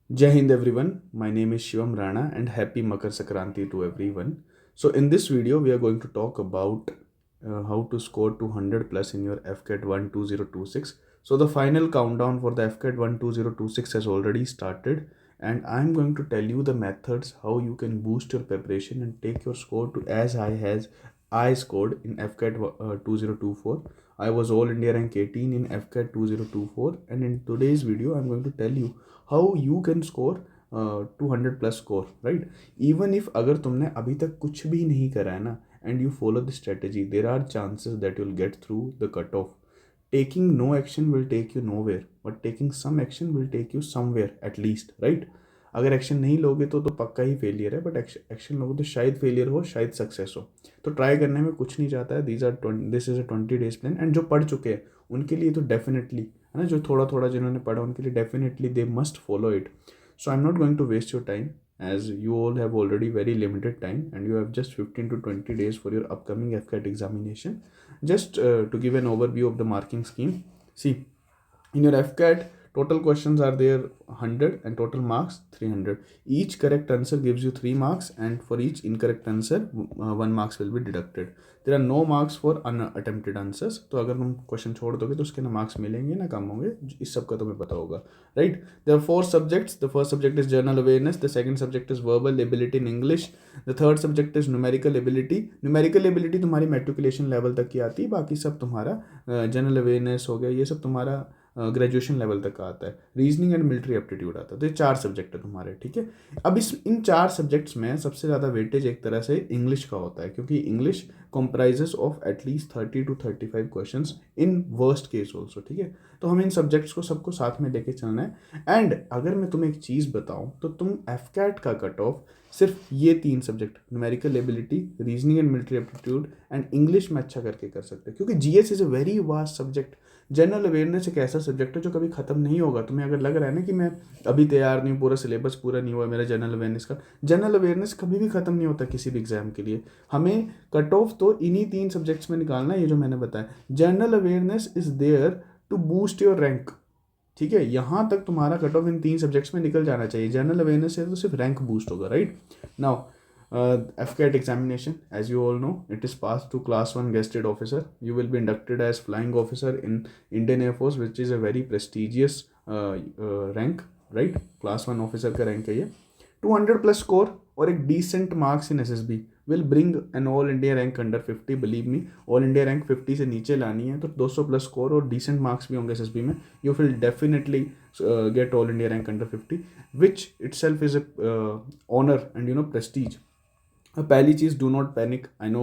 Jai Hind everyone, my name is Shivam Rana and happy Makar Sankranti to everyone. So in this video we are going to talk about how to score 200 plus in your FCAT 12026. So the final countdown for the FCAT 12026 has already started and I am going to tell you the methods how you can boost your preparation and take your score to as high as I scored in FCAT 2024. I was All India rank 18 in FCAT 2024 and in today's video I'm going to tell you how you can score 200 plus score right even if अगर तुमने अभी तक कुछ भी नहीं करा है ना and you follow the strategy there are chances that you'll get through the cut off taking no action will take you nowhere but taking some action will take you somewhere at least right अगर action नहीं लोगे तो पक्का ही failure है but action लोगे तो शायद फेलियर हो शायद सक्सेस हो तो ट्राई करने में कुछ नहीं जाता है this is a 20 days plan and जो पढ़ चुके हैं उनके लिए तो डेफिनेटली है ना जो थोड़ा थोड़ा जिन्होंने पढ़ा उनके लिए definitely they must follow it so I am not going to waste your time as you all have already very limited time and you have just 15 to 20 days for your upcoming FCAT examination. Just to give an overview of the marking scheme, see, in your FCAT total questions are there 100 and total marks 300. Each correct answer gives you 3 marks and for each incorrect answer 1 marks will be deducted. There are no marks for unattempted answers. तो अगर तुम question छोड़ दोगे तो उसके ना marks मिलेंगे ना कम होंगे इस सब का तुम्हें पता होगा right. There are 4 subjects. The first subject is general awareness, the second subject is verbal ability in English, the third subject is numerical ability. Numerical ability तुम्हारी मेट्रिकुलेशन लेवल तक की आती है बाकी सब तुम्हारा जनरल अवेयरनेस हो गया ये सब तुम्हारा ग्रेजुएशन लेवल तक का आता है. रीजनिंग एंड मिलिट्री एप्टीट्यूड आता है. तो ये 4 सब्जेक्ट है तुम्हारे ठीक है. अब इन 4 सब्जेक्ट्स में सबसे ज़्यादा वेटेज एक तरह से इंग्लिश का होता है क्योंकि English comprises of at least 30 to 35 questions in worst case also ठीक है. तो हमें इन सब्जेक्ट्स को सबको साथ में लेके चलना है एंड अगर मैं तुम्हें एक चीज़ बताऊं तो तुम एफकैट का कट ऑफ सिर्फ ये 3 subject numerical ability reasoning and military aptitude and English में अच्छा करके कर सकते हो क्योंकि GS is a very vast subject. General awareness एक ऐसा सब्जेक्ट है जो कभी खत्म नहीं होगा. तुम्हें अगर लग रहा है ना कि मैं अभी तैयार नहीं हूँ पूरा सिलेबस पूरा नहीं हुआ मेरा जनरल अवेयरनेस का, जनरल अवेयरनेस कभी भी खत्म नहीं होता किसी भी एग्जाम के लिए. हमें कट ऑफ तो इन्हीं 3 सब्जेक्ट्स में निकालना है ये जो मैंने बताया. General awareness is there to boost your rank ठीक है. यहाँ तक तुम्हारा कट ऑफ इन 3 सब्जेक्ट्स में निकल जाना चाहिए. जनरल अवेयरनेस से तो सिर्फ रैंक बूस्ट होगा right. Now FCAT examination, as you all know, it is passed to class 1 gazetted officer. You will be inducted as flying officer in Indian Air Force, which is a very prestigious rank, right? Class 1 officer का rank है ये. 200 plus score और एक decent marks in SSB will bring an all India rank under 50. Believe me, all India rank 50 से नीचे लानी है तो 200 plus score और decent marks भी होंगे SSB में. You will definitely get all India rank under 50, which itself is a honor and prestige. पहली चीज़, do not panic. I know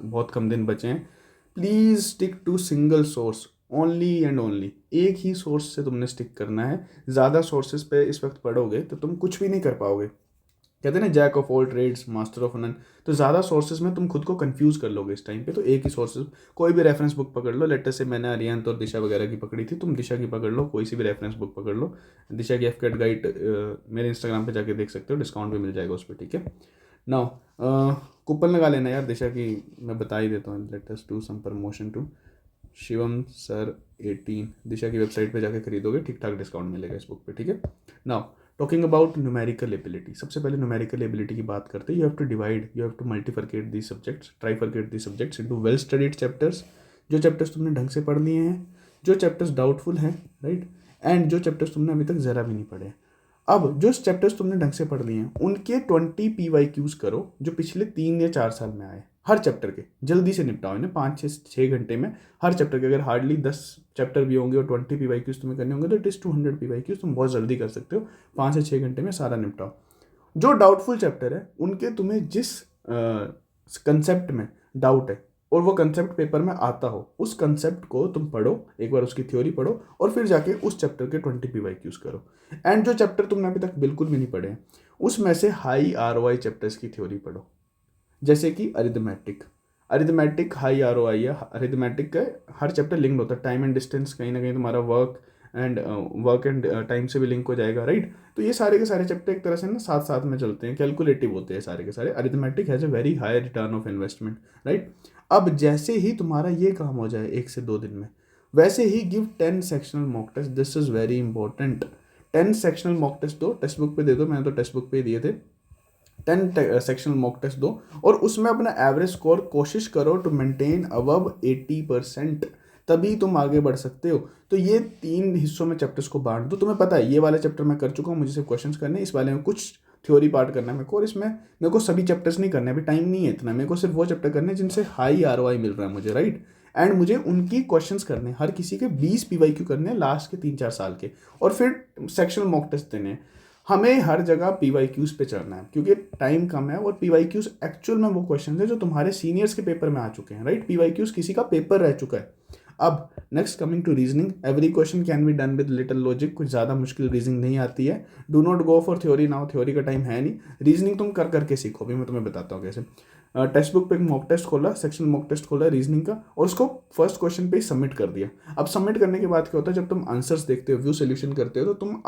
बहुत कम दिन बचे हैं. Please stick to single source only and only. एक ही सोर्स से तुमने स्टिक करना है. ज़्यादा सोर्सेज पे इस वक्त पढ़ोगे तो तुम कुछ भी नहीं कर पाओगे. कहते हैं ना jack of all trades master of none. तो ज़्यादा सोर्सेज में तुम खुद को कंफ्यूज कर लोगे इस टाइम पे. तो एक ही सोर्सेज, कोई भी रेफरेंस बुक पकड़ लो. लेटर से मैंने आर्यंत और दिशा वगैरह की पकड़ी थी, तुम दिशा की पकड़ लो. कोई सी भी रेफरेंस बुक पकड़ लो. दिशा की एफकेट गाइड मेरे इंस्टाग्राम पे जाके देख सकते हो, डिस्काउंट भी मिल जाएगा उस पर ठीक है. नाउ कूपन लगा लेना यार दिशा की, मैं बता ही देता हूँ. Let us do some promotion to Shivam sir 18. Disha की वेबसाइट पे जाके खरीदोगे ठीक ठाक डिस्काउंट मिलेगा इस बुक पे ठीक है. Now talking about numerical ability, सबसे पहले न्यूमेरिकल एबिलिटी की बात करते हैं. You have to divide, you have to multifurcate the subjects, trifurcate the subjects into well studied chapters. जो चैप्टर्स तुमने ढंग से पढ़ लिए हैं, जो चैप्टर्स डाउटफुल हैं राइट, एंड जो चैप्टर्स तुमने अभी तक ज़रा भी नहीं पढ़े. अब जो चैप्टर्स तुमने ढंग से पढ़ लिए हैं उनके 20 PYQs करो जो पिछले 3 या 4 साल में आए. हर चैप्टर के जल्दी से निपटाओ इन्हें 5-6 घंटे में. हर चैप्टर के अगर हार्डली 10 चैप्टर भी होंगे और 20 PYQs तुम्हें करने होंगे तो इट इज़ 200 PYQs. तुम बहुत जल्दी कर सकते हो. 5 से 6 घंटे में सारा निपटाओ. जो डाउटफुल चैप्टर है उनके तुम्हें जिस कंसेप्ट में डाउट है और वो कंसेप्ट पेपर में आता हो उस कंसेप्ट को तुम पढ़ो, एक बार उसकी थ्योरी पढ़ो और फिर जाके उस चैप्टर के 20 PYQs करो. एंड जो चैप्टर तुमने अभी तक बिल्कुल भी नहीं पढ़े हैं उसमें से हाई ROI चैप्टर्स की थ्योरी पढ़ो. जैसे कि अरिथमेटिक, अरिथमेटिक हाई ROI है. अरिथमेटिक का हर चैप्टर लिंक्ड होता है. टाइम एंड डिस्टेंस कहीं ना कहीं तुम्हारा वर्क एंड टाइम से भी लिंक हो जाएगा राइट. तो ये सारे के सारे चैप्टर एक तरह से ना साथ साथ में चलते हैं, कैलकुलेटिव होते हैं सारे के सारे. Arithmetic has a very high return of investment right. अब जैसे ही तुम्हारा ये काम हो जाए 1 से 2 दिन में, वैसे ही give 10 sectional mock test. This is very important. 10 sectional mock test दो, टेक्स्ट बुक पे दे दो, मैंने तो टेक्स्ट बुक पे दिए थे। 10 सेक्शनल मॉक टेस्ट दो और उसमें अपना एवरेज स्कोर कोशिश करो टू मेंटेन अबव 80%, तभी तुम आगे बढ़ सकते हो। तो ये 3 हिस्सों में चैप्टर्स को बांट दो। तुम्हें पता है ये वाला चैप्टर मैं कर चुका हूँ, मुझे सिर्फ क्वेश्चंस करने, इस वाले में कुछ थ्योरी पार्ट करना है मेरे को, और इसमें मेरे को सभी चैप्टर्स नहीं करने, अभी टाइम नहीं है इतना, मेरे को सिर्फ वो चैप्टर करने हैं जिनसे हाई ROI मिल रहा है मुझे, राइट। एंड मुझे उनकी क्वेश्चंस करने, हर किसी के 20 PYQ करने हैं लास्ट के 3-4 साल के, और फिर सेक्शनल मॉक टेस्ट देने हैं। हमें हर जगह PYQs पे चढ़ना है क्योंकि टाइम कम है, और PYQs एक्चुअल में वो क्वेश्चन है जो तुम्हारे सीनियर्स के पेपर में आ चुके हैं, राइट। PYQs किसी का पेपर रह चुका है। अब next coming to reasoning, every question can be done with little logic, कुछ ज़्यादा मुश्किल रीजनिंग नहीं आती है। Do not go for theory now, theory का टाइम है नहीं, रीजनिंग तुम कर करके सीखो। अभी मैं तुम्हें बताता हूँ कैसे। टेक्स्ट बुक पे एक मॉक टेस्ट खोला, सेक्शन मॉक टेस्ट खोला रीजनिंग का, और उसको फर्स्ट क्वेश्चन पे ही सबमिट कर दिया। अब सबमिट करने के बाद क्या होता है, जब तुम आंसर्स देखते हो, व्यू सोल्यूशन करते हो, तो तुम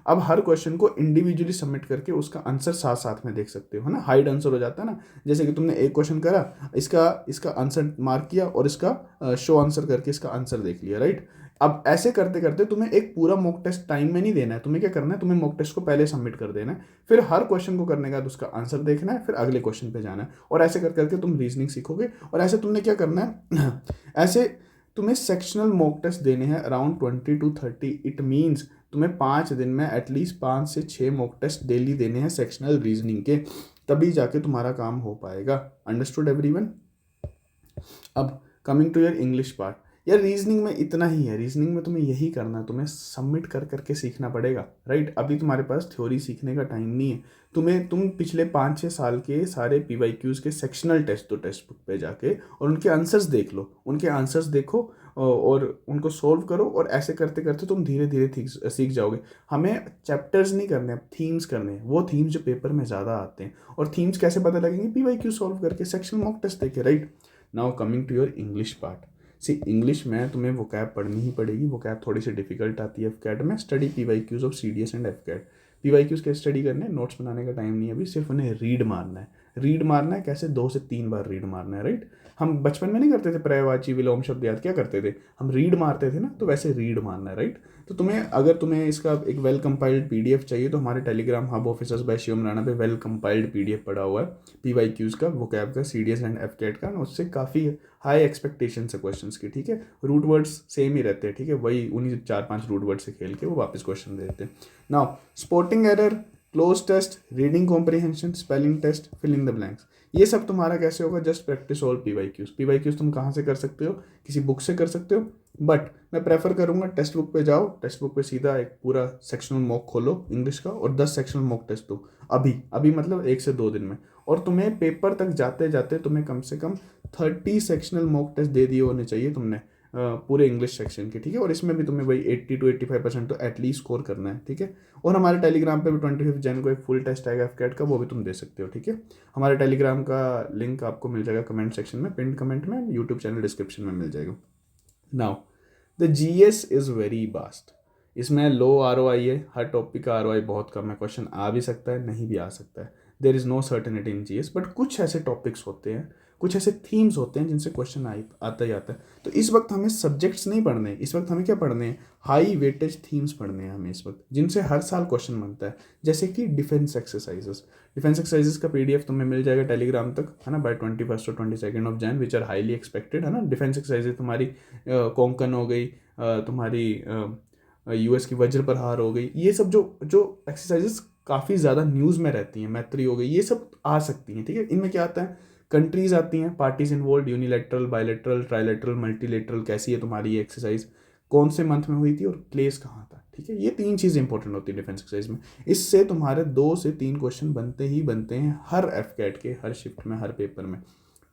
अब हर क्वेश्चन को इंडिविजुअली सबमिट करके उसका आंसर साथ साथ में देख सकते हो, है ना। हाइड आंसर हो जाता है ना, जैसे कि तुमने एक क्वेश्चन करा, इसका आंसर मार्क किया और इसका शो आंसर करके इसका आंसर देख लिया, राइट। अब ऐसे करते करते तुम्हें एक पूरा मॉक टेस्ट टाइम में नहीं देना है, तुम्हें क्या करना है, तुम्हें मॉक टेस्ट को पहले सबमिट कर देना है, फिर हर क्वेश्चन को करने के बाद उसका आंसर देखना है, फिर अगले क्वेश्चन पे जाना है, और ऐसे कर करके तुम रीजनिंग सीखोगे। और ऐसे तुमने क्या करना है ऐसे तुम्हें सेक्शनल मॉक टेस्ट देने हैं अराउंड 20 to 30। इट मीन्स तुम्हें 5 दिन में एटलीस्ट 5 से 6 मॉक टेस्ट डेली देने हैं सेक्शनल रीजनिंग के, तभी जाके तुम्हारा काम हो पाएगा। Understood everyone. अब coming to your English part, यार रीजनिंग में इतना ही है, रीजनिंग में तुम्हें यही करना है, तुम्हें सबमिट कर करके सीखना पड़ेगा, राइट। अभी तुम्हारे पास थ्योरी सीखने का टाइम नहीं है, तुम पिछले 5-6 साल के सारे PYQs के सेक्शनल टेस्ट दो टेक्स्ट बुक पे जाके, और उनके आंसर्स देख लो, उनके आंसर्स देखो और उनको सोल्व करो, और ऐसे करते करते तुम धीरे धीरे सीख जाओगे। हमें चैप्टर्स नहीं करने, अब थीम्स करने हैं, वो थीम्स जो पेपर में ज़्यादा आते हैं। और थीम्स कैसे पता लगेंगे, PYQ सॉल्व करके, सेक्शनल मॉक टेस्ट देके, right. Now coming to your English part, see English में तुम्हें वोकैब पढ़नी ही पड़ेगी, वोकैब थोड़ी सी डिफिकल्ट आती है FCAT में। Study PYQs of CDS and FCAT। PYQs के स्टडी करने, नोट्स बनाने का टाइम नहीं है अभी, सिर्फ उन्हें रीड मारना है। रीड मारना है कैसे, 2 से 3 बार रीड मारना है, राइट। हम बचपन में नहीं करते थे पर्यायवाची विलोम शब्द याद, क्या करते थे हम, रीड मारते थे ना, तो वैसे रीड मारना है, राइट। तो अगर तुम्हें इसका एक वेल कंपाइल्ड PDF चाहिए, तो हमारे Telegram hub officers by Shivam Rana पे वेल कंपाइल्ड PDF पड़ा हुआ है PYQs का, वोकैब का, CDS एंड FCAT का, उससे काफ़ी हाई एक्सपेक्टेशन है क्वेश्चंस की, ठीक है। रूट वर्ड्स सेम ही रहते हैं, ठीक है, वही उन्हीं 4-5 रूट वर्ड से खेल के वो वापस क्वेश्चन दे देते हैं। Now spotting error, cloze test, reading comprehension, spelling test, fill in the blanks, ये सब तुम्हारा कैसे होगा, जस्ट प्रैक्टिस ऑल PYQs तुम कहाँ से कर सकते हो, किसी बुक से कर सकते हो, बट मैं प्रेफर करूँगा टेक्स्ट बुक पे जाओ, टेक्स्ट बुक पे सीधा एक पूरा सेक्शनल मॉक खोलो इंग्लिश का, और 10 सेक्शनल मॉक टेस्ट दो अभी मतलब 1 से 2 दिन में, और तुम्हें पेपर तक जाते जाते तुम्हें कम से कम 30 सेक्शनल मॉक टेस्ट दे दिए होने चाहिए तुमने पूरे इंग्लिश सेक्शन के, ठीक है। और इसमें भी तुम्हें वही 80 to 85% तो एटलीस्ट स्कोर करना है, ठीक है। और हमारे टेलीग्राम पे भी 25 जन को एक फुल टेस्ट आएगा FCAT का, वो भी तुम दे सकते हो, ठीक है। हमारे टेलीग्राम का लिंक आपको मिल जाएगा कमेंट सेक्शन में, पिन कमेंट में, यूट्यूब चैनल डिस्क्रिप्शन में मिल जाएगा। Now the GS is very vast, इसमें लो ROI है, हर टॉपिक का ROI बहुत कम है, क्वेश्चन आ भी सकता है, नहीं भी आ सकता है, there is no certainty in GS, but कुछ ऐसे टॉपिक्स होते हैं, कुछ ऐसे थीम्स होते हैं जिनसे क्वेश्चन आता ही आता है। तो इस वक्त हमें सब्जेक्ट्स नहीं पढ़ने हैं, इस वक्त हमें क्या पढ़ने हैं, हाई वेटेज थीम्स पढ़ने हैं हमें इस वक्त, जिनसे हर साल क्वेश्चन बनता है, जैसे कि डिफेंस एक्सरसाइजेस का PDF तुम्हें मिल जाएगा टेलीग्राम तक, है ना, by 21 to 22 Jan, which are highly expected, है ना। डिफेंस एक्सरसाइजेस तुम्हारी कोंकण हो गई, तुम्हारी US की वज्र प्रहार हो गई, ये सब जो एक्सरसाइजेस काफ़ी ज़्यादा न्यूज़ में रहती हैं, मैत्री हो गई, ये सब आ सकती हैं, ठीक है। इनमें क्या आता है, कंट्रीज आती हैं, parties involve, unilateral, bilateral, trilateral, multilateral, कैसी है तुम्हारी ये एक्सरसाइज, कौन से मंथ में हुई थी और प्लेस कहाँ था, ठीक है। ये 3 चीज़ इंपॉर्टेंट होती है डिफेंस एक्सरसाइज में। इससे तुम्हारे 2 से 3 क्वेश्चन बनते हैं हर FCAT के, हर शिफ्ट में, हर पेपर में,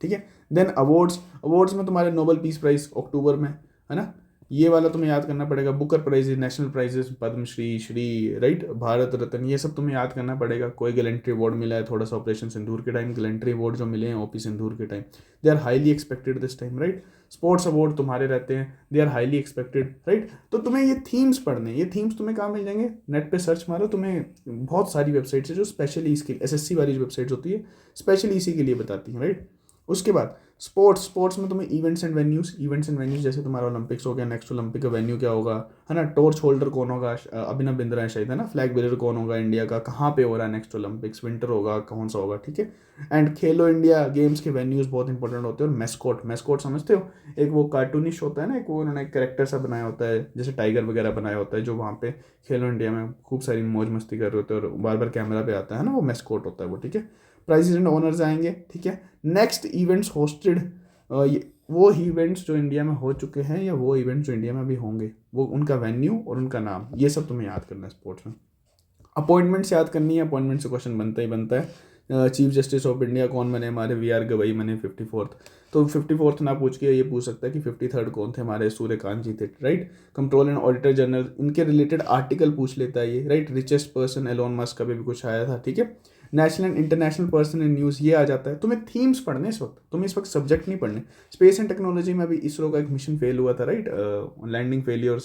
ठीक है। देन अवार्ड्स में तुम्हारे नोबेल पीस प्राइज अक्टूबर में, है ना, ये वाला तुम्हें याद करना पड़ेगा। Booker prizes, national prizes, Shri, right, Bharat Ratna, ये सब तुम्हें याद करना पड़ेगा। कोई गैलेंट्री अवार्ड मिला है थोड़ा सा ऑपरेशन सिंदूर के टाइम, गैलेंट्री अवार्ड जो मिले हैं OP सिंदूर के time, they are highly expected this time, right. Sports award तुम्हारे रहते हैं, they are highly expected, right. तो तुम्हें ये थीम्स पढ़ने, ये थीम्स तुम्हें कहाँ मिल जाएंगे, नेट पे सर्च मारो, तुम्हें बहुत सारी वेबसाइट्स है जो स्पेशली इसके SSC वाली जो वेबसाइट्स होती है स्पेशली इसी के लिए बताती हैं, राइट। उसके बाद स्पोर्ट्स में तुम्हें इवेंट्स एंड वेन्यूज जैसे तुम्हारा ओलंपिक्स हो गया, नेक्स्ट ओलंपिक का वेन्यू क्या होगा, है ना, टॉर्च होल्डर कौन होगा, अभिनव बिंद्रा है शायद, है ना, फ्लैग बेरर कौन होगा इंडिया का, कहाँ पे हो रहा है नेक्स्ट ओलंपिक्स, विंटर होगा, कौन सा होगा, ठीक है। एंड खेलो इंडिया गेम्स के वेन्यूज बहुत इंपॉर्टेंट होते हैं। और मैस्कोट समझते हो, एक वो कार्टूनिश होता है ना, एक वो उन्होंने एक कैरेक्टर सा बनाया होता है जैसे टाइगर वगैरह बनाया होता है, जो वहाँ पे खेलो इंडिया में खूब सारी मौज मस्ती कर रहे होते हैं और बार बार कैमरा पे आता है ना, वो मैस्कोट होता है वो, ठीक है। प्राइजेस एंड ऑनर्स आएंगे, ठीक है। नेक्स्ट इवेंट्स होस्टेड, वो इवेंट्स जो इंडिया में हो चुके हैं या वो इवेंट्स जो इंडिया में अभी होंगे, वो उनका वेन्यू और उनका नाम, ये सब तुम्हें याद करना है स्पोर्ट्स में। अपॉइंटमेंट्स याद करनी है, अपॉइंटमेंट से क्वेश्चन बनता ही बनता है। चीफ जस्टिस ऑफ इंडिया कौन बने हमारे, वी आर गवई बने 54th। तो 54th ना पूछ के ये पूछ सकता है कि 53rd कौन थे हमारे, सूर्यकांत जी थे, right. Control and auditor general, इनके रिलेटेड आर्टिकल पूछ लेता है ये, right. Richest person Elon Musk का भी कुछ आया था, ठीक है। National and international person in news, ये आ जाता है। तुम्हें थीम्स पढ़ने इस वक्त, तुम्हें इस वक्त सब्जेक्ट नहीं पढ़ने। स्पेस एंड टेक्नोलॉजी में अभी इसरो का एक मिशन फेल हुआ था, राइट। लैंडिंग फेलियर,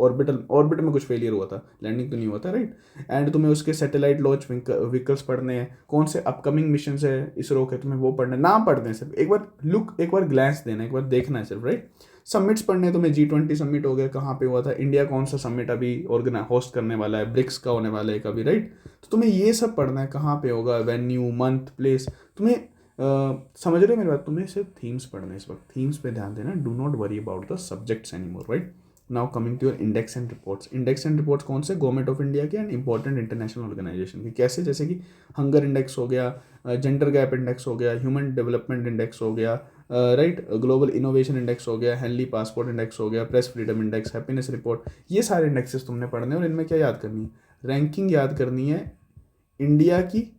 ऑर्बिट में कुछ फेलियर हुआ था, लैंडिंग तो नहीं हुआ था, राइट। एंड तुम्हें उसके सैटेलाइट लॉन्च व्हीकल्स पढ़ने हैं, कौन से अपकमिंग मिशन है इसरो के, तुम्हें वो पढ़ने, नाम पढ़ने सिर्फ, एक बार ग्लैंस देना, एक बार देखना है सिर्फ, राइट। समिट्स पढ़ने तुम्हें, G20 समिट हो गया, कहाँ पे हुआ था, इंडिया कौन सा समिट अभी होस्ट करने वाला है, ब्रिक्स का होने वाला है कभी, राइट। तो तुम्हें ये सब पढ़ना है, कहाँ पे होगा, वेन्यू, मंथ, प्लेस, तुम्हें समझ रहे हो मेरी बात, तुम्हें सिर्फ थीम्स पढ़ना इस वक्त, थीम्स पे ध्यान देना, do not worry about the subjects any more, right. Now coming to your index and reports. Index and reports कौन से, गवर्नमेंट ऑफ इंडिया के एंड इंपॉर्टेंट इंटरनेशनल ऑर्गेनाइजेशन के, कैसे, जैसे कि हंगर इंडेक्स हो गया, जेंडर गैप इंडेक्स हो गया, ह्यूमन डेवलपमेंट इंडेक्स हो गया, राइट, ग्लोबल इनोवेशन इंडेक्स हो गया, हेनली पासपोर्ट इंडेक्स हो गया, press freedom index, happiness report, ये सारे इंडेक्सेस तुमने पढ़ने हैं। और इनमें क्या याद करनी है, रैंकिंग याद करनी है इंडिया की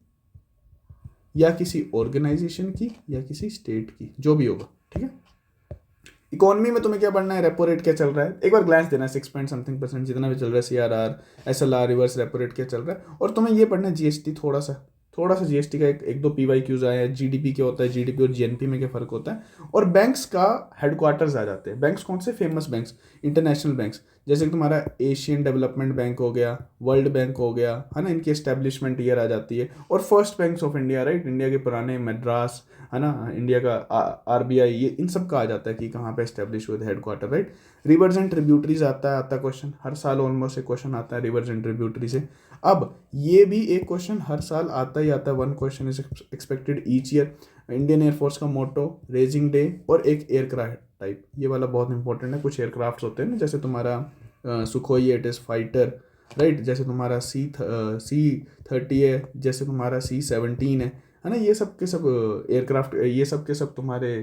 या किसी ऑर्गेनाइजेशन की या किसी स्टेट की, जो भी होगा, ठीक है। इकोनॉमी में तुम्हें क्या पढ़ना है, रेपो रेट क्या चल रहा है, एक बार ग्लांस देना है, 6 जितना भी चल रहा है, CRR, SLR, reverse repo rate क्या चल रहा है। और तुम्हें ये पढ़ना है GST, थोड़ा सा GST का एक दो PYQs आए हैं, GDP क्या होता है, GDP और GNP में क्या फ़र्क होता है। और बैंक्स का हेडक्वार्टर्स आ जाते हैं, बैंक्स कौन से, फेमस बैंक्स, इंटरनेशनल बैंक्स, जैसे कि तुम्हारा एशियन डेवलपमेंट बैंक हो गया, वर्ल्ड बैंक हो गया, है ना, इनकी एस्टेब्लिशमेंट ईयर आ जाती है। और first banks of India, right, India के पुराने, मद्रास, है ना, इंडिया का RBI, ये इन सब का आ जाता है कि कहाँ पे एस्टेब्लिश हुए थे headquarter, right. Reverse and tributaries आता क्वेश्चन, हर साल ऑलमोस्ट एक क्वेश्चन आता है रिवर्स एंड ट्रिब्यूटरी से। अब ये भी एक क्वेश्चन हर साल आता ही आता है, 1 question is expected each year. Indian air force का मोटो, रेजिंग डे और एक एयरक्राफ्ट टाइप, ये वाला बहुत इंपॉर्टेंट है। कुछ एयरक्राफ्ट होते हैं ना, जैसे तुम्हारा सुखोई 8S फाइटर, राइट, जैसे तुम्हारा C30 है, जैसे तुम्हारा C17 है ना, ये सब के सब एयरक्राफ्ट, ये सब के सब तुम्हारे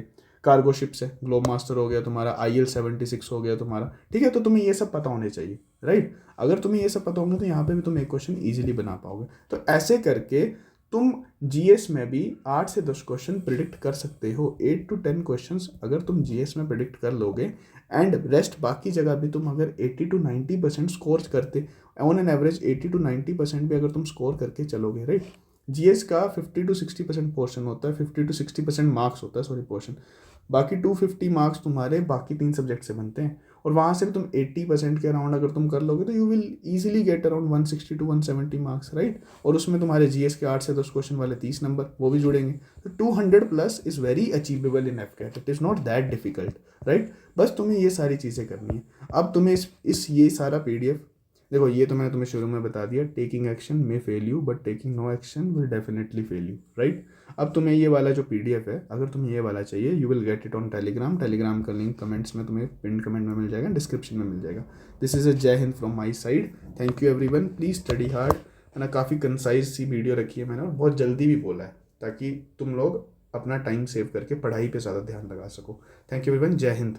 कार्गो शिप्स है। ग्लोब मास्टर हो गया तुम्हारा, IL-76 हो गया तुम्हारा, ठीक है। तो तुम्हें ये सब पता होने चाहिए, राइट। अगर तुम्हें ये सब पता होंगे तो यहाँ पे भी तुम एक क्वेश्चन ईजिली बना पाओगे। तो ऐसे करके तुम GS में भी 8 से 10 क्वेश्चन प्रिडिक्ट कर सकते हो, 8 to 10 क्वेश्चन अगर तुम GS में प्रिडिक्ट कर लोगे, एंड रेस्ट बाकी जगह भी तुम अगर 80 to 90% स्कोर करते, ऑन एन एवरेज 80 to 90% भी अगर तुम स्कोर करके चलोगे, राइट। GS का 50 to 60% पोर्शन होता है, 50 to 60% मार्क्स होता है, सॉरी पोर्शन, बाकी 250 मार्क्स तुम्हारे बाकी 3 सब्जेक्ट से बनते हैं। और वहाँ से भी तुम 80% के अराउंड अगर तुम कर लोगे तो you will easily get around 160 to 170 marks, right. और उसमें तुम्हारे GS के 8 से 10 क्वेश्चन वाले 30 नंबर वो भी जुड़ेंगे। तो 200+ is very achievable in FCAT, it is not that difficult, right. बस तुम्हें ये सारी चीज़ें करनी है। अब तुम्हें ये सारा PDF, देखो ये तो मैंने तुम्हें शुरू में बता दिया, taking action may fail you but taking no action will definitely fail you, right. अब तुम्हें ये वाला जो PDF है, अगर तुम्हें ये वाला चाहिए, you will get it on Telegram का लिंक कमेंट्स में, तुम्हें पिन कमेंट में मिल जाएगा, डिस्क्रिप्शन में मिल जाएगा। दिस इज़ अ जय Hind from my side, thank you everyone, please study hard, है ना। काफ़ी कंसाइज सी वीडियो रखी है मैंने और बहुत जल्दी भी बोला है, ताकि तुम लोग अपना टाइम सेव करके पढ़ाई पर ज़्यादा ध्यान लगा सको। थैंक यू एवरीवन, जय हिंद।